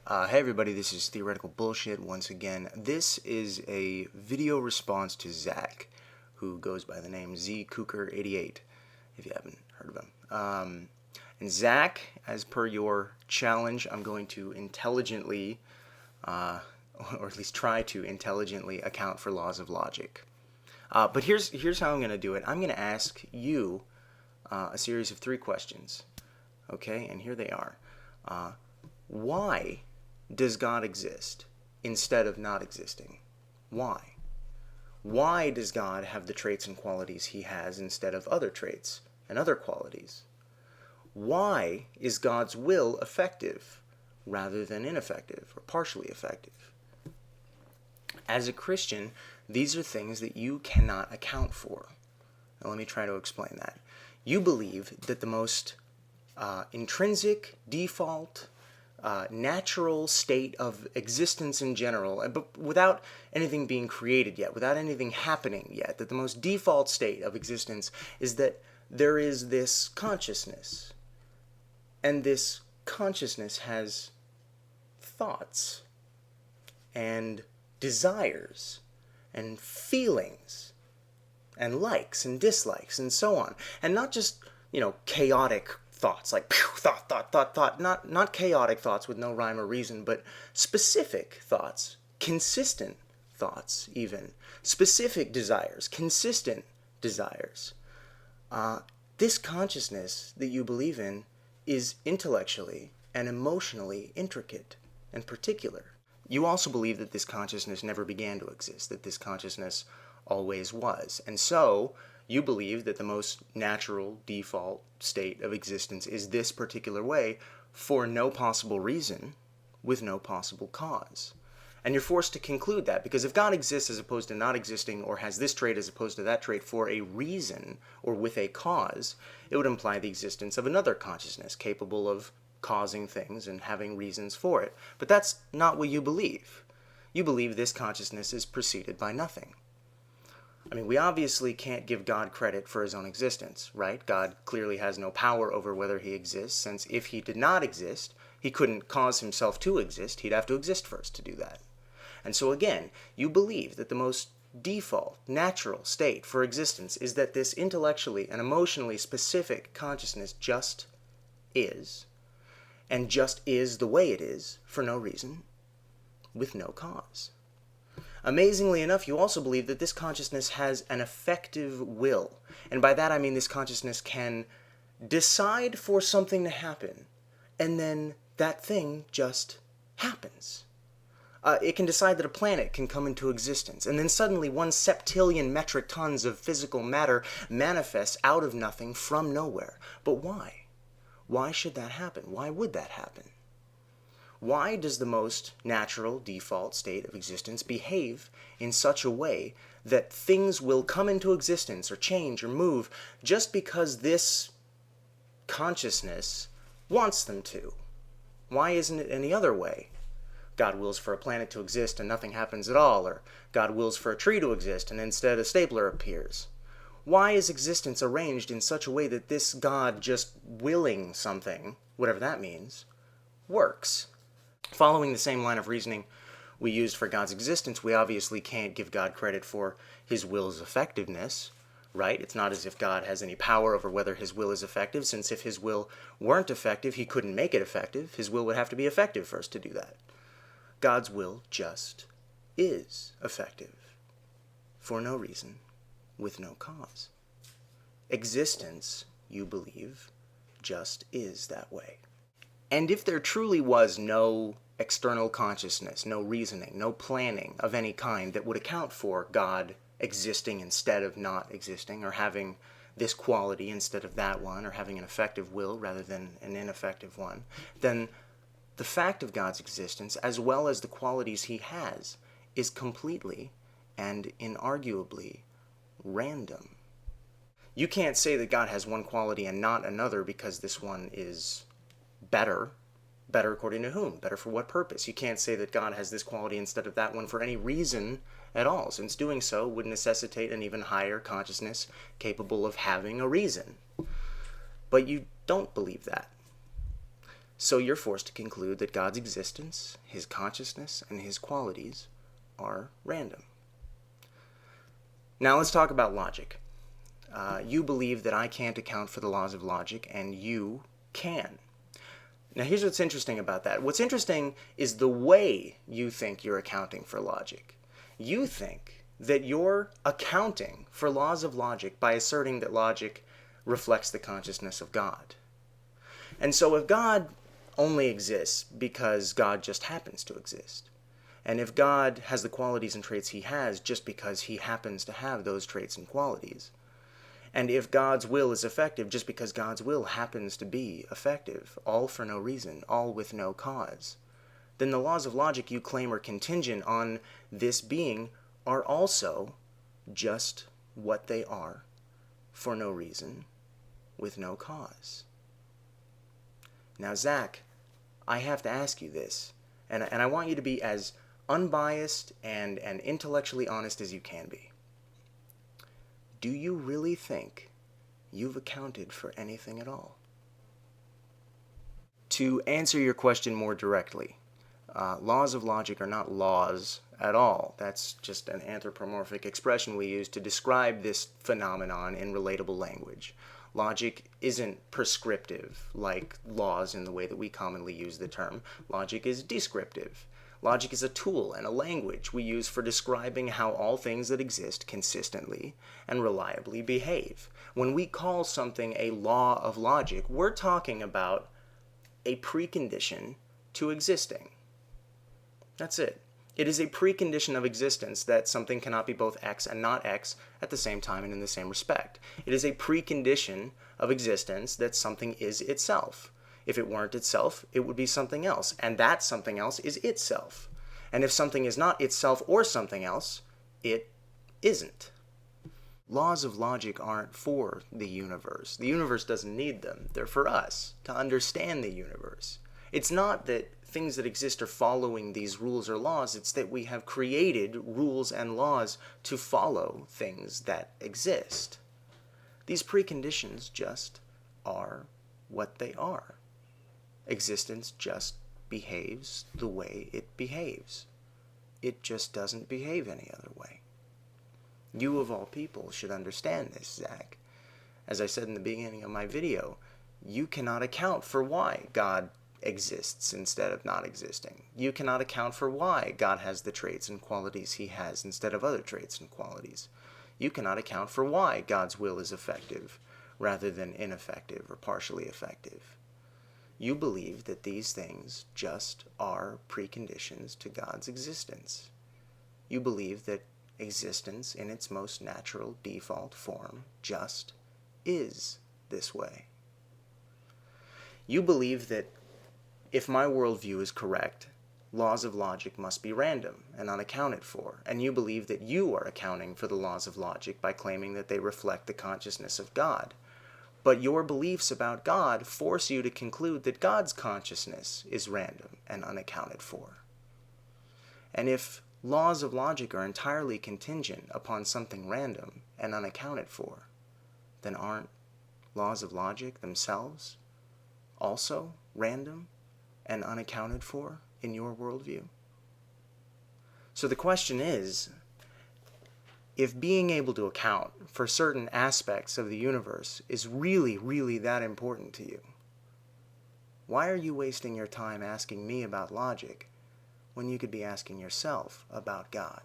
Hey everybody, this is Theoretical Bullshit once again. This is a video response to Zach, who goes by the name ZCooker88, if you haven't heard of him. And Zach, as per your challenge, I'm going to intelligently, or at least try to intelligently account for laws of logic. But here's how I'm going to do it. I'm going to ask you a series of 3 questions, okay? And here they are. Why does God exist instead of not existing? Why? Why does God have the traits and qualities he has instead of other traits and other qualities? Why is God's will effective rather than ineffective or partially effective? As a Christian, these are things that you cannot account for. Now let me try to explain that. You believe that the most intrinsic, default, natural state of existence in general, but without anything being created yet, without anything happening yet, that the most default state of existence is that there is this consciousness. And this consciousness has thoughts and desires and feelings and likes and dislikes and so on. And not just, chaotic thoughts, like thought, not chaotic thoughts with no rhyme or reason, but specific thoughts, consistent thoughts even, specific desires, consistent desires. This consciousness that you believe in is intellectually and emotionally intricate and particular. You also believe that this consciousness never began to exist, that this consciousness always was. And so, you believe that the most natural, default state of existence is this particular way for no possible reason, with no possible cause. And you're forced to conclude that, because if God exists as opposed to not existing, or has this trait as opposed to that trait for a reason, or with a cause, it would imply the existence of another consciousness capable of causing things and having reasons for it. But that's not what you believe. You believe this consciousness is preceded by nothing. I mean, we obviously can't give God credit for his own existence, right? God clearly has no power over whether he exists, since if he did not exist, he couldn't cause himself to exist. He'd have to exist first to do that. And so again, you believe that the most default, natural state for existence is that this intellectually and emotionally specific consciousness just is, and just is the way it is for no reason, with no cause. Amazingly enough, you also believe that this consciousness has an effective will. And by that I mean this consciousness can decide for something to happen, and then that thing just happens. It can decide that a planet can come into existence, and then suddenly 1 septillion metric tons of physical matter manifests out of nothing from nowhere. But why? Why should that happen? Why would that happen? Why does the most natural default state of existence behave in such a way that things will come into existence or change or move just because this consciousness wants them to? Why isn't it any other way? God wills for a planet to exist and nothing happens at all, or God wills for a tree to exist and instead a stapler appears. Why is existence arranged in such a way that this God just willing something, whatever that means, works? Following the same line of reasoning we used for God's existence, we obviously can't give God credit for his will's effectiveness, right? It's not as if God has any power over whether his will is effective, since if his will weren't effective, he couldn't make it effective. His will would have to be effective first to do that. God's will just is effective, for no reason, with no cause. Existence, you believe, just is that way. And if there truly was no external consciousness, no reasoning, no planning of any kind that would account for God existing instead of not existing, or having this quality instead of that one, or having an effective will rather than an ineffective one, then the fact of God's existence, as well as the qualities he has, is completely and inarguably random. You can't say that God has one quality and not another because this one is better. Better according to whom? Better for what purpose? You can't say that God has this quality instead of that one for any reason at all, since doing so would necessitate an even higher consciousness capable of having a reason. But you don't believe that. So you're forced to conclude that God's existence, his consciousness, and his qualities are random. Now let's talk about logic. You believe that I can't account for the laws of logic, and you can. Now here's what's interesting about that. What's interesting is the way you think you're accounting for logic. You think that you're accounting for laws of logic by asserting that logic reflects the consciousness of God. And so if God only exists because God just happens to exist, and if God has the qualities and traits he has just because he happens to have those traits and qualities, and if God's will is effective just because God's will happens to be effective, all for no reason, all with no cause, then the laws of logic you claim are contingent on this being are also just what they are, for no reason, with no cause. Now, Zach, I have to ask you this, and I want you to be as unbiased and intellectually honest as you can be. Do you really think you've accounted for anything at all? To answer your question more directly, laws of logic are not laws at all. That's just an anthropomorphic expression we use to describe this phenomenon in relatable language. Logic isn't prescriptive like laws in the way that we commonly use the term. Logic is descriptive. Logic is a tool and a language we use for describing how all things that exist consistently and reliably behave. When we call something a law of logic, we're talking about a precondition to existing. That's it. It is a precondition of existence that something cannot be both X and not X at the same time and in the same respect. It is a precondition of existence that something is itself. If it weren't itself, it would be something else, and that something else is itself. And if something is not itself or something else, it isn't. Laws of logic aren't for the universe. The universe doesn't need them. They're for us, to understand the universe. It's not that things that exist are following these rules or laws, it's that we have created rules and laws to follow things that exist. These preconditions just are what they are. Existence just behaves the way it behaves. It just doesn't behave any other way. You of all people should understand this, Zach. As I said in the beginning of my video, you cannot account for why God exists instead of not existing. You cannot account for why God has the traits and qualities he has instead of other traits and qualities. You cannot account for why God's will is effective rather than ineffective or partially effective. You believe that these things just are preconditions to God's existence. You believe that existence in its most natural default form just is this way. You believe that if my worldview is correct, laws of logic must be random and unaccounted for, and you believe that you are accounting for the laws of logic by claiming that they reflect the consciousness of God. But your beliefs about God force you to conclude that God's consciousness is random and unaccounted for. And if laws of logic are entirely contingent upon something random and unaccounted for, then aren't laws of logic themselves also random and unaccounted for in your worldview? So the question is, if being able to account for certain aspects of the universe is really, really that important to you, why are you wasting your time asking me about logic when you could be asking yourself about God?